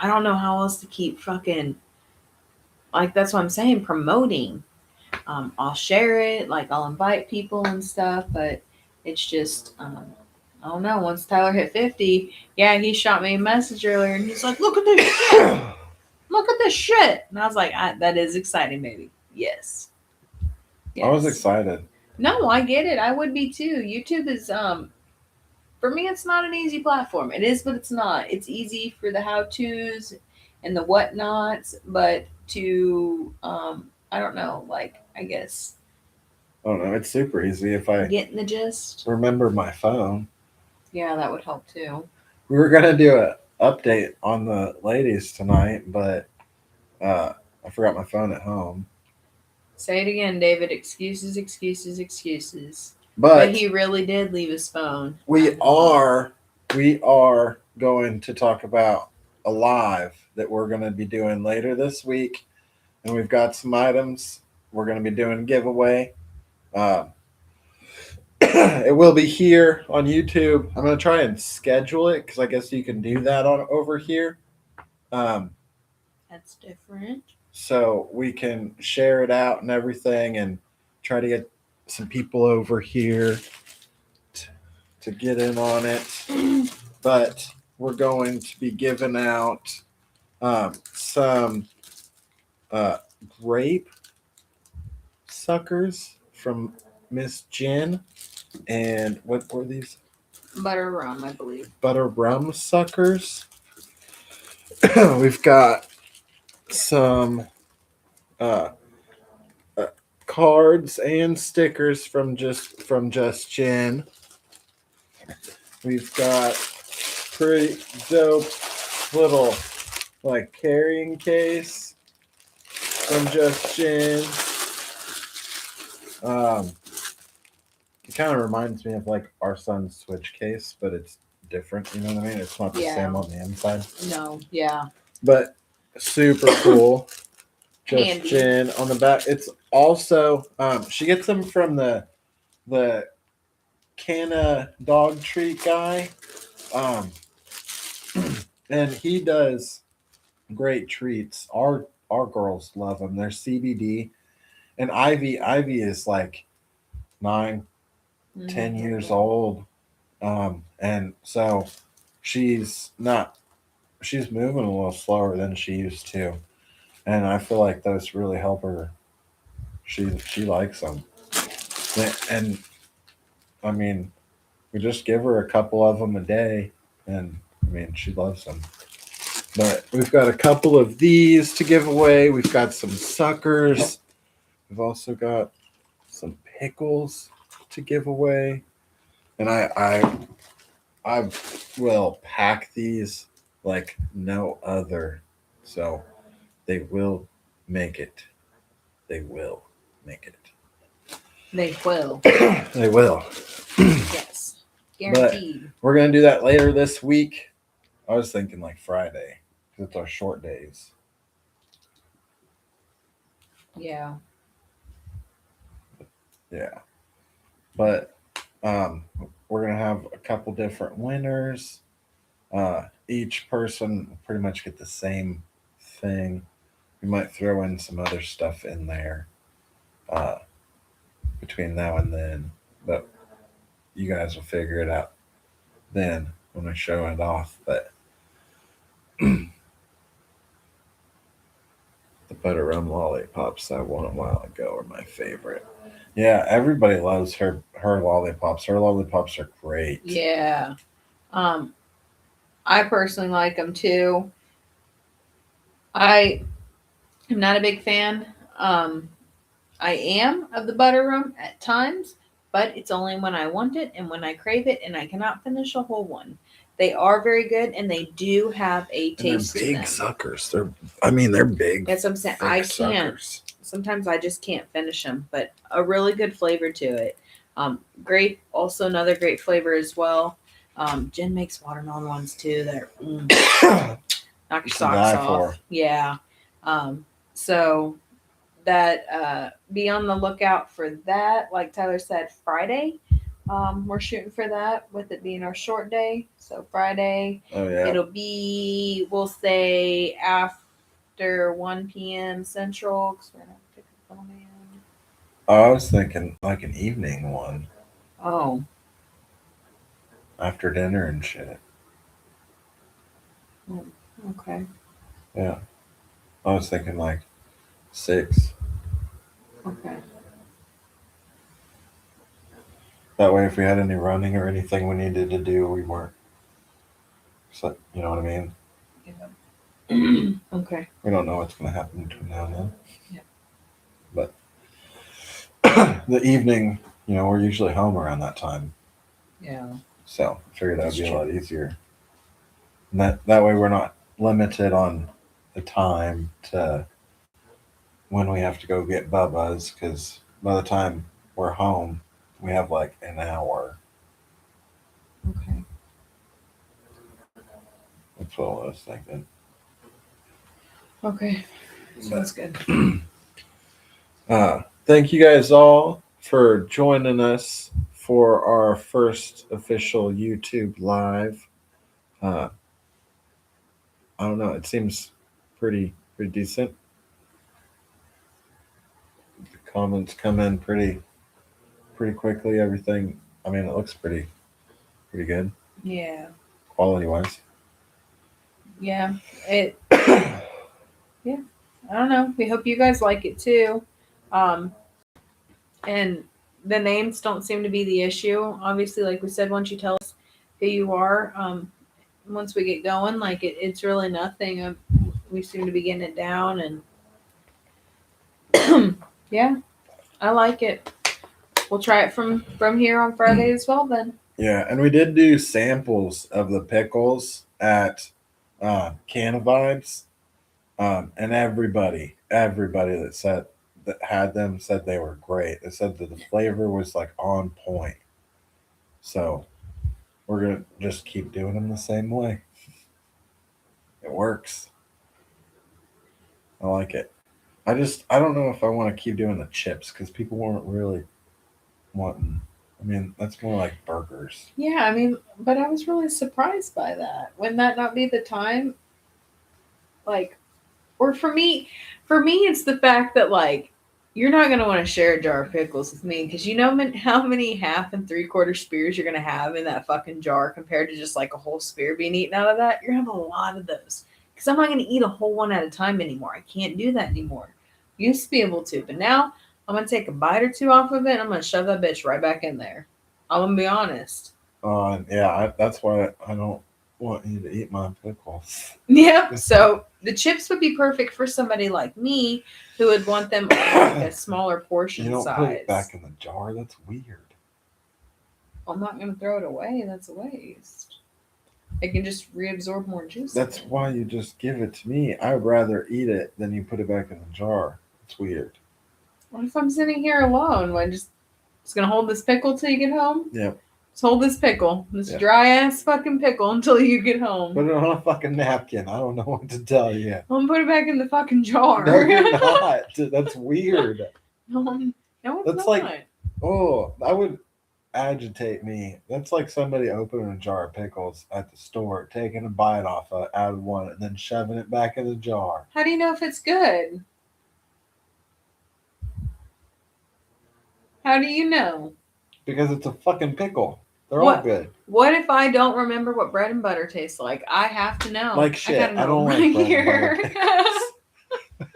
don't know how else to keep fucking, like, that's what I'm saying, promoting. I'll share it, like I'll invite people and stuff, but it's just I don't know. Once Tyler hit 50, yeah, he shot me a message earlier and he's like, look at this shit. Look at this shit. And I was like, that is exciting, baby. Yes. I was Yes. excited. No, I get it. I would be too. YouTube is for me, it's not an easy platform. It is, but it's not. It's easy for the how-tos and the whatnots, but to I don't know, like, I guess I don't know. It's super easy if I getting the gist. remember my phone. Yeah, that would help too. We were gonna do an update on the ladies tonight, but I forgot my phone at home. Say it again, David. Excuses, excuses, excuses. But But he really did leave his phone. we are going to talk about a live that we're going to be doing later this week, and we've got some items we're going to be doing a giveaway. Uh, it will be here on YouTube. I'm going to try and schedule it because I guess you can do that on over here. That's different. So we can share it out and everything, and try to get some people over here to get in on it. But we're going to be giving out some grape suckers from Miss Jen. And what were these? Butter rum, I believe. Butter rum suckers. We've got some cards and stickers from Just Jen. We've got pretty dope little like carrying case from Just Jen. It kind of reminds me of like our son's Switch case, but it's different. You know what I mean? It's not the Yeah. same on the inside, No, yeah. but super cool. Just Handy. Jen on the back. It's also she gets them from the Canna dog treat guy, and he does great treats. Our girls love them. They're CBD, and Ivy is like 9, 10 years old, and so she's moving a little slower than she used to, and I feel like those really help her. She likes them, and I mean, we just give her a couple of them a day, and I mean, she loves them. But we've got a couple of these to give away. We've got some suckers. We've also got some pickles to give away, and I will pack these like no other. So they will make it. They will make it. They will. They will. Yes. Guaranteed. We're gonna do that later this week. I was thinking like Friday because it's our short days. Yeah. Yeah, but we're gonna have a couple different winners. Each person will pretty much get the same thing. We might throw in some other stuff in there between now and then, but you guys will figure it out then when we show it off. But the butter rum lollipops I won a while ago are my favorite. Yeah, everybody loves her lollipops. Her lollipops are great. Yeah. I personally like them too. I am not a big fan. I am of the butter rum at times, but it's only when I want it and when I crave it, and I cannot finish a whole one. They are very good, and they do have a And they're taste to big them. suckers. They're big. That's what I'm saying. thick I can't. suckers. Sometimes I just can't finish them, but a really good flavor to it. Grape, also another great flavor as well. Jen makes watermelon ones too. They're knock your To socks die off. for. Yeah. So that be on the lookout for that. Like Tyler said, Friday. We're shooting for that with it being our short day. So Friday, Oh yeah. it'll be, we'll say after 1 p.m. Central. 'Cause we're gonna pick up on man. I was thinking like an evening one Oh, after dinner and shit. okay. Yeah. I was thinking like 6. Okay. That way, if we had any running or anything we needed to do, we weren't. So, you know what I mean? Okay. We don't know what's going to happen between now and then. Yeah. But the evening, we're usually home around that time. Yeah. So I figured that would That's be a true. lot easier. And that way we're not limited on the time to when we have to go get Bubba's, because by the time we're home, we have like an hour. Okay. That's what I was thinking. Okay. Sounds good. Thank you guys all for joining us for our first official YouTube live. I don't know. It seems pretty decent. The comments come in pretty quickly. Everything. I mean, it looks pretty good Yeah. quality wise. Yeah. It. Yeah. I don't know. We hope you guys like it too. And the names don't seem to be the issue. Obviously, like we said, once you tell us who you are, once we get going, like it's really nothing. We seem to be getting it down, and yeah, I like it. We'll try it from here on Friday as well. Then. Yeah, and we did do samples of the pickles at Can of Vibes, and everybody that had them said they were great. They said that the flavor was like on point. So we're gonna just keep doing them the same way. It works. I like it. I don't know if I want to keep doing the chips because people weren't really wanting. I mean, that's more like burgers. Yeah, I mean, but I was really surprised by that. Would that not be the time? Like, or for me, it's the fact that like you're not gonna want to share a jar of pickles with me because you know how many 1/2 and 3/4 spears you're gonna have in that fucking jar compared to just like a whole spear being eaten out of that. You're gonna have a lot of those because I'm not gonna eat a whole one at a time anymore. I can't do that anymore. Used to be able to, but now I'm gonna take a bite or two off of it and I'm gonna shove that bitch right back in there. I'm gonna be honest. That's why I don't want you to eat my pickles. Yep. So the chips would be perfect for somebody like me who would want them like a smaller portion You don't size. put it back in the jar. That's weird. I'm not going to throw it away. That's a waste. It can just reabsorb more juice. That's why you just give it to me. I'd rather eat it than you put it back in the jar. It's weird. What if I'm sitting here alone? Am I just going to hold this pickle till you get home? Yep. Just hold this pickle, this Yeah. dry ass fucking pickle until you get home. Put it on a fucking napkin. I don't know what to tell you. I'm going to put it back in the fucking jar. No, you're not. That's weird. No, it's That's not. like- Oh, that would agitate me. That's like somebody opening a jar of pickles at the store, taking a bite out of one, and then shoving it back in the jar. How do you know if it's good? How do you know? Because it's a fucking pickle. They're What? all good. What if I don't remember what bread and butter tastes like? I have to know. Like shit. I gotta know I don't like right bread and here. butter pickles.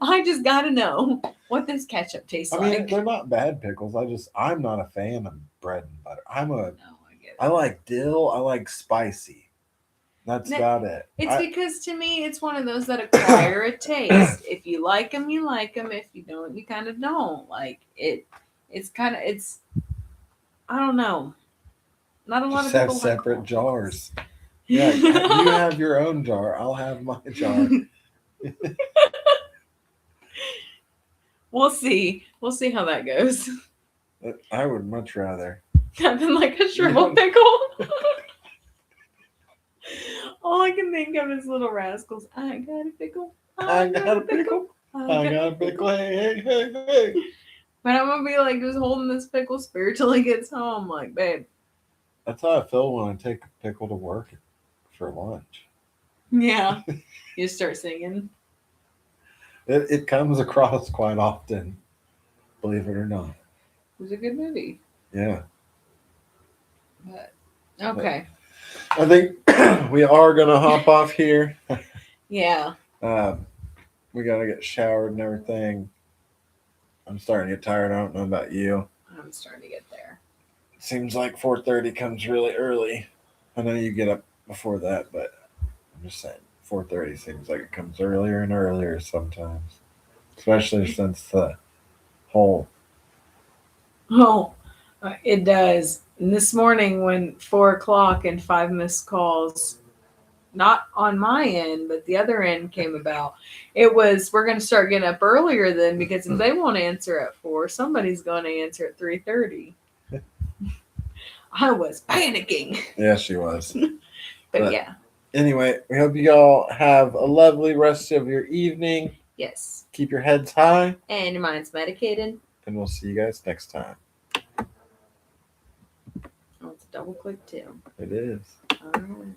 I just gotta know what this ketchup tastes I mean, like. they're not bad pickles. I'm not a fan of bread and butter. No, I get it. I like dill. I like spicy. That's No, about it. It's because to me, it's one of those that acquire a taste. If you like them, you like them. If you don't, you kind of don't. Like it. It's kind of it's. I don't know. Not a lot Just of have people separate like jars. Yeah, you have your own jar. I'll have my jar. We'll see. We'll see how that goes. I would much rather. Having like a shriveled pickle. All I can think of is Little Rascals. I got a pickle. I got a pickle. I got a pickle. Hey. But I'm gonna be like just holding this pickle spear till he gets home. Like, babe. That's how I feel when I take a pickle to work for lunch. Yeah. You start singing. It comes across quite often, believe it or not. It was a good movie. Yeah. But okay. I think we are going to hop off here. Yeah. We got to get showered and everything. I'm starting to get tired. I don't know about you. I'm starting to get there. Seems like 4:30 comes really early. I know you get up before that, but I'm just saying 4:30 seems like it comes earlier and earlier sometimes, especially since the whole. Oh, it does. And this morning, when 4 o'clock and 5 missed calls, not on my end, but the other end came about. It was we're going to start getting up earlier then because if they won't answer at 4, somebody's going to answer at 3:30. I was panicking, Yeah, she was. but yeah, Anyway, we hope you all have a lovely rest of your evening. yes. Keep your heads high, And your mind's medicated. and we'll see you guys next time. Oh, it's double click too. It is. All right.